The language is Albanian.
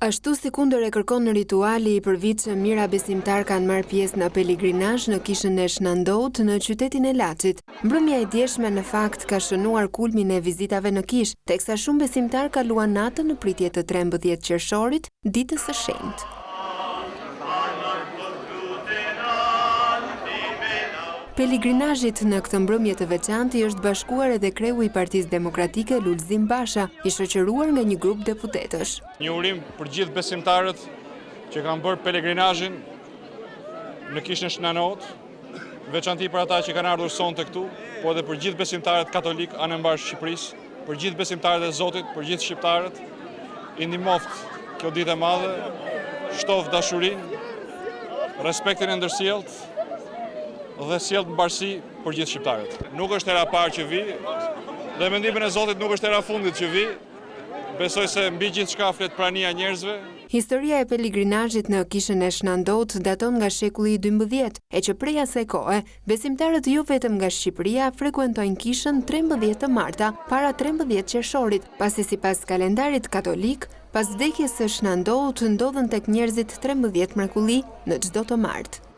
Ashtu si kundër e kërkon rituali i përvitshëm, mijëra besimtar kanë marrë pjesë në pelegrinazh në kishën e Shnandout në qytetin e Laçit. Mbrëmja e djeshme në fakt ka shënuar kulmin e vizitave në kishë, teksa shumë besimtar kaluan natën në pritje të 13 qershorit, ditës së shenjtë. Pelegrinazhit në këtë mbrëmje të veçantë është bashkuar edhe kreu i Partisë Demokratike Lulzim Basha, i shoqëruar nga një grup deputetësh. Një urim për gjithë besimtarët që kanë bërë pelegrinazhin në kishën Shnandout, veçanti për ata që kanë ardhur sonte këtu, po edhe për gjithë besimtarët katolik anë mbarë Shqipërisë, për gjithë besimtarët e Zotit, për gjithë shqiptarët, i ndihmoft kjo ditë e madhe, shtof dashurinë, respektin e ndërsjellët dhe sjellë mbarësi për gjithë shqiptarët. Nuk është hera parë që vi, dhe mendimin e Zotit nuk është hera fundit që vi. Besoj se mbi gjithçka flet prania e njerëzve. Historia e pelegrinazhit në kishën e Shnandout daton nga shekulli i 12, e që prej asaj kohe, besimtarët jo vetëm nga Shqipëria frekuentojnë kishën 13 të marta, para 13 qershorit, pasi sipas kalendarit katolik, pas vdekjes së Shnandout ndodhen tek njerëzit 13 mrekulli në çdo të martë.